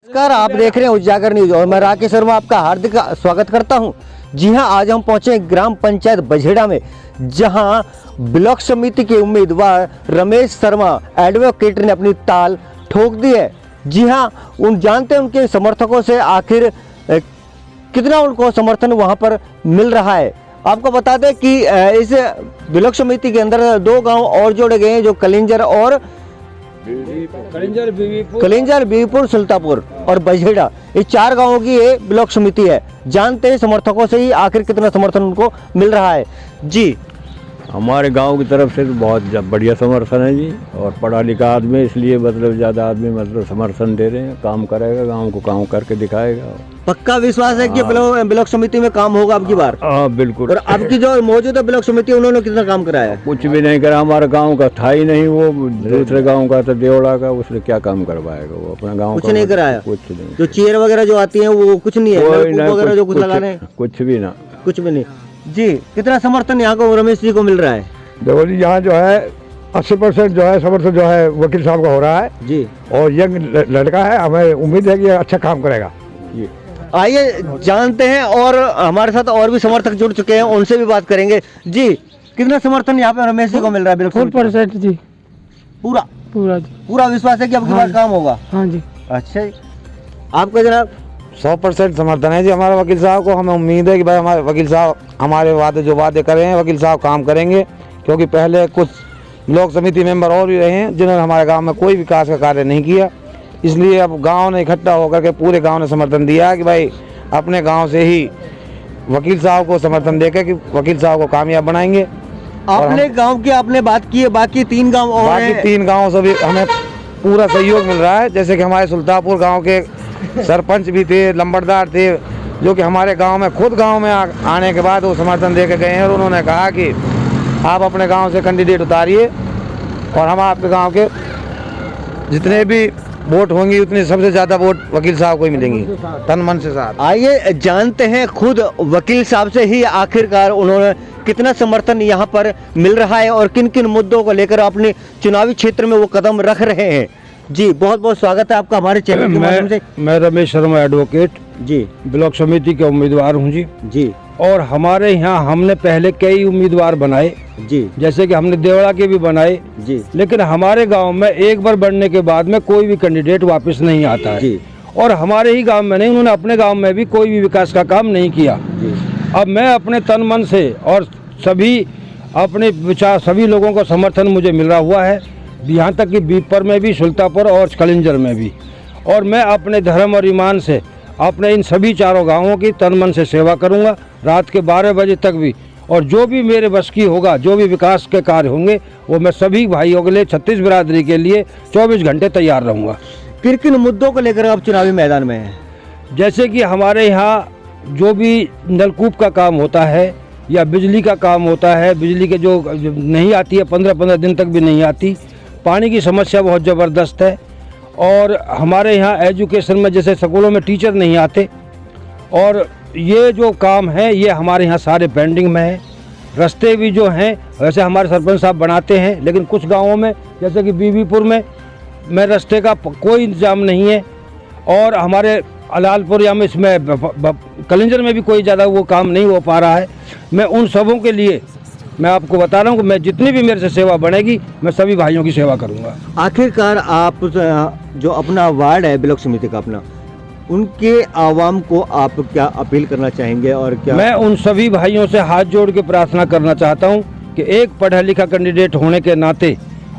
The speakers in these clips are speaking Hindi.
नमस्कार, आप देख रहे हैं उजागर न्यूज और मैं राकेश शर्मा आपका हार्दिक स्वागत करता हूं। जी हां, आज हम पहुंचे ग्राम पंचायत बझेड़ा में, जहां ब्लॉक समिति के उम्मीदवार रमेश शर्मा एडवोकेट ने अपनी ताल ठोक दी है। जी हां, उन जानते हैं उनके समर्थकों से आखिर कितना उनको समर्थन वहां पर मिल रहा है। आपको बता दें कि इस ब्लॉक समिति के अंदर 2 गांव और जोड़े गए हैं, जो कलिंजर और कलिंजर, बीवीपुर, सुल्तापुर और बझेड़ा, ये 4 गांवों की ये ब्लॉक समिति है। जानते हैं समर्थकों से ही आखिर कितना समर्थन उनको मिल रहा है। जी, हमारे गांव की तरफ से तो बहुत बढ़िया समर्थन है जी, और पढ़ा लिखा आदमी, इसलिए मतलब ज़्यादा आदमी मतलब समर्थन दे रहे हैं। काम करेगा, गांव को काम करके दिखाएगा। पक्का विश्वास है कि ब्लॉक समिति में काम होगा अब की बार? हाँ बिल्कुल। और आपकी जो मौजूदा ब्लॉक समिति है, उन्होंने कितना काम कराया है? कुछ भी नहीं करा, हमारे गांव का था ही नहीं, वो दूसरे गांव का था, देवड़ा का, उसने क्या काम करवाएगा? वो अपना गांव कुछ नहीं कराया। कुछ नहीं। जो चेयर वगैरह जो आती है वो कुछ नहीं है, वगैरह जो कुछ लगाने, कुछ भी ना, कुछ भी नहीं। जी, कितना समर्थन यहाँ को रमेश जी को मिल रहा है? देखो जी, यहाँ जो है 80% जो है समर्थन जो है वकील साहब का हो रहा है जी, और यंग लड़का है, हमें उम्मीद है कि अच्छा काम करेगा। जी, आइए जानते हैं, और हमारे साथ और भी समर्थक जुड़ चुके हैं, उनसे भी बात करेंगे। जी, कितना समर्थन यहाँ पे रमेश जी को मिल रहा है? 100% जी, पूरा पूरा जी, पूरा विश्वास है कि अब की बार काम होगा? हाँ जी। अच्छा जी, आपका जनाब? 100% समर्थन है जी हमारे वकील साहब को। हमें उम्मीद है कि भाई हमारे वकील साहब हमारे वादे कर रहे हैं, वकील साहब काम करेंगे। क्योंकि पहले कुछ ब्लॉक समिति मेंबर और भी रहे हैं जिन्होंने हमारे गांव में कोई विकास का कार्य नहीं किया, इसलिए अब गांव ने इकट्ठा होकर के पूरे गांव ने समर्थन दिया है कि भाई अपने गांव से ही वकील साहब को समर्थन देकर कि वकील साहब को कामयाब बनाएंगे। आपने गांव की आपने बात की है, बाकी 3 गांव और बाकी 3 गाँव से भी हमें पूरा सहयोग मिल रहा है। जैसे कि हमारे सुल्तापुर गाँव के सरपंच भी थे, लंबरदार थे, जो कि हमारे गाँव में खुद गाँव में आने के बाद वो समर्थन दे के गए हैं, और उन्होंने कहा कि आप अपने गांव से कैंडिडेट उतारिए और हम आपके गांव के जितने भी वोट होंगी उतनी सबसे ज़्यादा वोट वकील साहब को ही मिलेंगी, तन मन से साथ। आइए जानते हैं खुद वकील साहब से ही आखिरकार उन्होंने कितना समर्थन यहाँ पर मिल रहा है और किन किन मुद्दों को लेकर अपने चुनावी क्षेत्र में वो कदम रख रहे हैं। जी, बहुत बहुत स्वागत है आपका हमारे चैनल के माध्यम से। मैं रमेश शर्मा एडवोकेट जी, ब्लॉक समिति का उम्मीदवार हूँ जी। जी, और हमारे यहाँ हमने पहले कई उम्मीदवार बनाए जी, जैसे कि हमने देवड़ा के भी बनाए जी, लेकिन हमारे गांव में एक बार बनने के बाद में कोई भी कैंडिडेट वापस नहीं आता है जी, और हमारे ही गांव में नहीं, उन्होंने अपने गांव में भी कोई भी विकास का काम नहीं किया। जी। अब मैं अपने तन मन से और सभी अपने विचार सभी लोगों का समर्थन मुझे मिल रहा हुआ है, यहाँ तक कि बीपर में भी, सुल्तापुर और कलिंजर में भी। और मैं अपने धर्म और ईमान से अपने इन सभी 4 गाँवों की तन मन से सेवा करूँगा, रात के 12 बजे तक भी। और जो भी मेरे बस की होगा, जो भी विकास के कार्य होंगे, वो मैं सभी भाइयों के लिए, 36 बिरादरी के लिए 24 घंटे तैयार रहूँगा। किन किन मुद्दों को लेकर आप चुनावी मैदान में हैं? जैसे कि हमारे यहाँ जो भी नलकूप का काम होता है या बिजली का काम होता है, बिजली के जो नहीं आती है, 15-15 दिन तक भी नहीं आती। पानी की समस्या बहुत ज़बरदस्त है। और हमारे यहाँ एजुकेशन में जैसे स्कूलों में टीचर नहीं आते, और ये जो काम है ये हमारे यहाँ सारे पेंडिंग में है। रास्ते भी जो हैं वैसे हमारे सरपंच साहब बनाते हैं, लेकिन कुछ गांवों में जैसे कि बीवीपुर में रास्ते का कोई इंतजाम नहीं है, और हमारे अलालपुर या में इसमें कलिंजर में भी कोई ज़्यादा वो काम नहीं हो पा रहा है। मैं उन सबों के लिए मैं आपको बता रहा हूँ कि मैं जितनी भी मेरे से सेवा बनेगी मैं सभी भाइयों की सेवा करूँगा। आखिरकार आप जो अपना वार्ड है ब्लॉक समिति का अपना, उनके आवाम को आप क्या अपील करना चाहेंगे? और क्या मैं उन सभी भाइयों से हाथ जोड़ के प्रार्थना करना चाहता हूं कि एक पढ़ा लिखा कैंडिडेट होने के नाते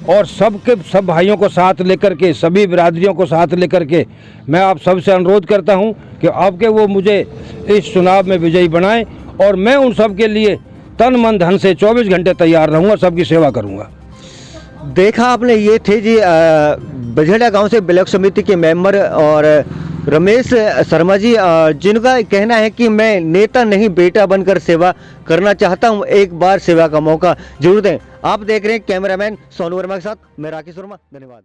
और सब भाइयों को साथ लेकर के, सभी बिरादरियों को साथ लेकर के मैं आप सबसे अनुरोध करता हूं कि आपके वो मुझे इस चुनाव में विजयी बनाएं, और मैं उन सब के लिए तन मन धन से 24 घंटे तैयार रहूँगा, सबकी सेवा करूँगा। देखा आपने, ये थे जी बझेड़ा गांव से ब्लॉक समिति के मेंबर और रमेश शर्मा जी, जिनका कहना है कि मैं नेता नहीं बेटा बनकर सेवा करना चाहता हूं, एक बार सेवा का मौका जरूर दें। आप देख रहे हैं कैमरामैन सोनू वर्मा के साथ मैं राकेश शर्मा, धन्यवाद।